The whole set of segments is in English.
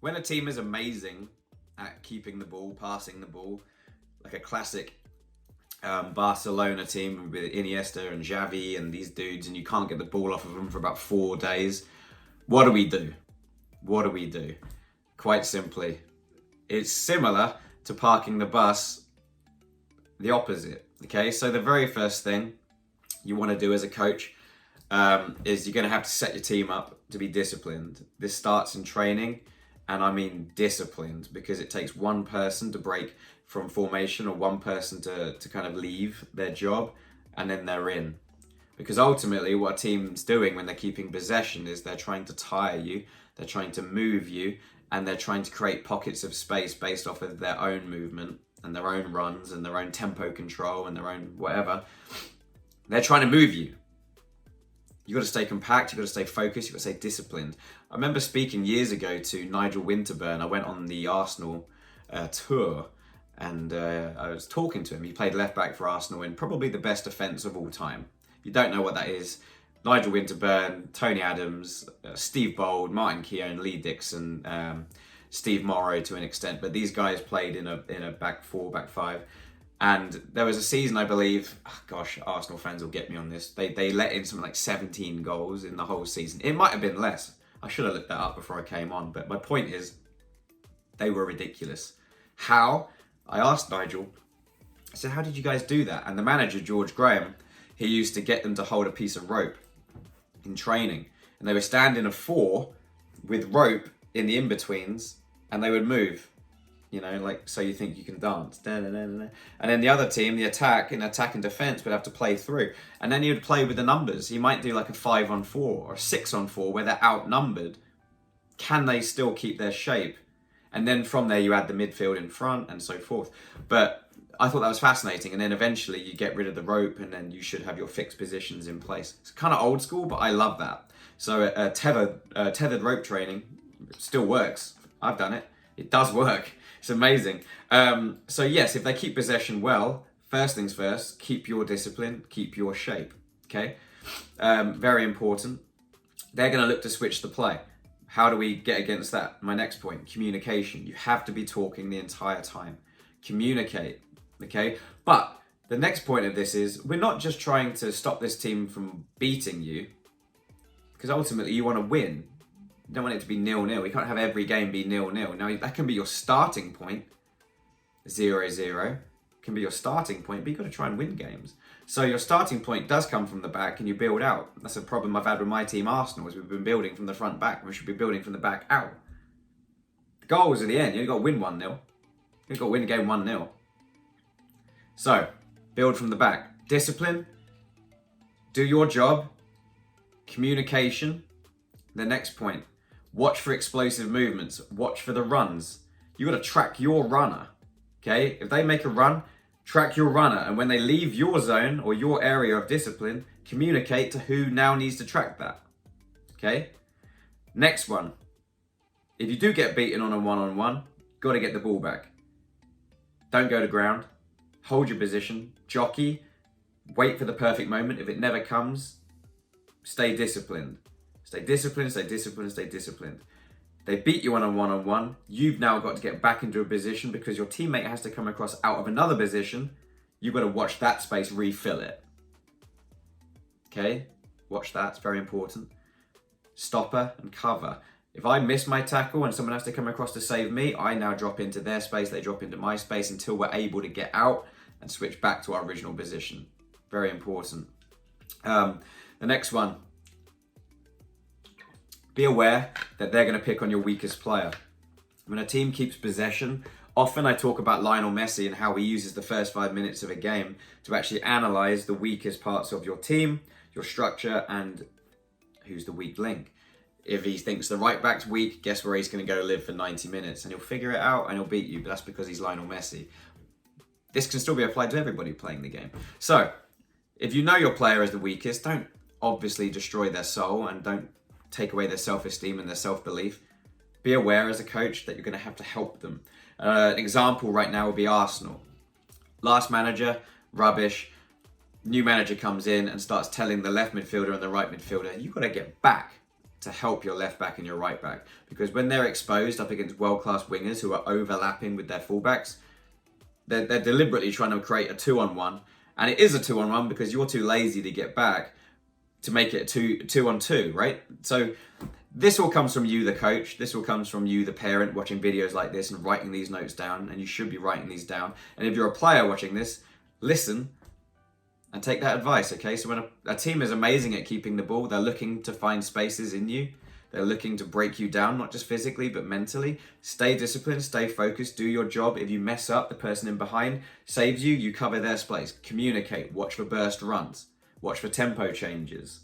When a team is amazing at keeping the ball, passing the ball, like a classic Barcelona team with Iniesta and Xavi and these dudes, and you can't get the ball off of them for about 4 days, what do we do? What do we do? Quite simply, it's similar to parking the bus, the opposite. Okay, so the very first thing you want to do as a coach is you're going to have to set your team up to be disciplined. This starts in training, and I mean disciplined, because it takes one person to break from formation or one person to kind of leave their job, and then they're in. Because ultimately what a team's doing when they're keeping possession is they're trying to tire you, they're trying to move you, and they're trying to create pockets of space based off of their own movement and their own runs and their own tempo control and their own whatever. They're trying to move you. You've got to stay compact, you've got to stay focused, you've got to stay disciplined. I remember speaking years ago to Nigel Winterburn. I went on the Arsenal tour, and I was talking to him. He played left back for Arsenal in probably the best defence of all time. If you don't know what that is, Nigel Winterburn, Tony Adams, Steve Bold, Martin Keown, Lee Dixon, Steve Morrow to an extent, but these guys played in a back four, back five. And there was a season, I believe, Arsenal fans will get me on this. They let in something like 17 goals in the whole season. It might have been less. I should have looked that up before I came on. But my point is, they were ridiculous. How? I asked Nigel, I said, how did you guys do that? And the manager, George Graham, he used to get them to hold a piece of rope in training. And they would stand in a four with rope in the in-betweens, and they would move. You know, like, so you think you can dance. And then the other team, the attack and defense, would have to play through. And then he would play with the numbers. He might do like a 5-on-4 or a 6-on-4 where they're outnumbered. Can they still keep their shape? And then from there, you add the midfield in front and so forth. But I thought that was fascinating. And then eventually you get rid of the rope, and then you should have your fixed positions in place. It's kind of old school, but I love that. So tethered rope training still works. I've done it. It does work. It's amazing. So yes, if they keep possession well, first things first, keep your discipline, keep your shape. Okay, very important. They're going to look to switch the play. How do we get against that? My next point, communication. You have to be talking the entire time. Communicate. Okay, but the next point of this is we're not just trying to stop this team from beating you, because ultimately you want to win. You don't want it to be 0-0. You can't have every game be 0-0. Now, that can be your starting point. 0-0 can be your starting point, but you've got to try and win games. So your starting point does come from the back, and you build out. That's a problem I've had with my team, Arsenal, is we've been building from the front back. We should be building from the back out. The goal was at the end. You only got to win 1-0. You've got to win the game 1-0. So, build from the back. Discipline. Do your job. Communication. The next point. Watch for explosive movements. Watch for the runs. You got to track your runner. Okay? If they make a run, track your runner. And when they leave your zone or your area of discipline, communicate to who now needs to track that. Okay? Next one. If you do get beaten on a one-on-one, got to get the ball back. Don't go to ground. Hold your position. Jockey. Wait for the perfect moment. If it never comes, stay disciplined. Stay disciplined, stay disciplined, stay disciplined. They beat you on a one-on-one. You've now got to get back into a position because your teammate has to come across out of another position. You've got to watch that space, refill it. Okay? Watch that. It's very important. Stopper and cover. If I miss my tackle and someone has to come across to save me, I now drop into their space, they drop into my space until we're able to get out and switch back to our original position. Very important. The next one. Be aware that they're going to pick on your weakest player. When a team keeps possession, often I talk about Lionel Messi and how he uses the first 5 minutes of a game to actually analyze the weakest parts of your team, your structure, and who's the weak link. If he thinks the right back's weak, guess where he's going to go live for 90 minutes, and he'll figure it out and he'll beat you, but that's because he's Lionel Messi. This can still be applied to everybody playing the game. So, if you know your player is the weakest, don't obviously destroy their soul and don't take away their self-esteem and their self-belief. Be aware as a coach that you're going to have to help them. An example right now would be Arsenal. Last manager, rubbish. New manager comes in and starts telling the left midfielder and the right midfielder, you've got to get back. to help your left back and your right back. Because when they're exposed up against world-class wingers who are overlapping with their fullbacks, they're deliberately trying to create a 2-on-1. And it is a 2-on-1 because you're too lazy to get back to make it a 2-on-2, right? So this all comes from you, the coach. This all comes from you, the parent, watching videos like this and writing these notes down. And you should be writing these down. And if you're a player watching this, listen and take that advice, okay? So when a team is amazing at keeping the ball, they're looking to find spaces in you. They're looking to break you down, not just physically, but mentally. Stay disciplined, stay focused, do your job. If you mess up, the person in behind saves you, you cover their space. Communicate, watch for burst runs, watch for tempo changes,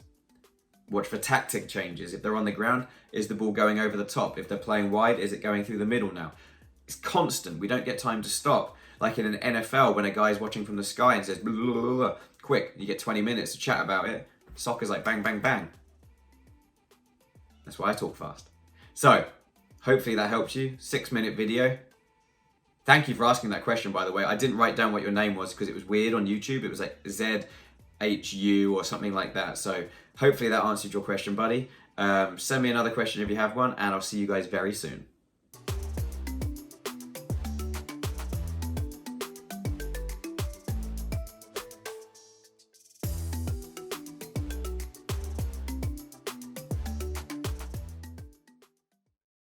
watch for tactic changes. If they're on the ground, is the ball going over the top? If they're playing wide, is it going through the middle now? It's constant. We don't get time to stop. Like in an NFL, when a guy's watching from the sky and says, blah, blah, blah, blah, quick, you get 20 minutes to chat about it. Soccer's like bang, bang, bang. That's why I talk fast. So, hopefully that helps you. 6-minute video. Thank you for asking that question, by the way. I didn't write down what your name was because it was weird on YouTube. It was like ZHU or something like that. So, hopefully that answered your question, buddy. Send me another question if you have one, and I'll see you guys very soon.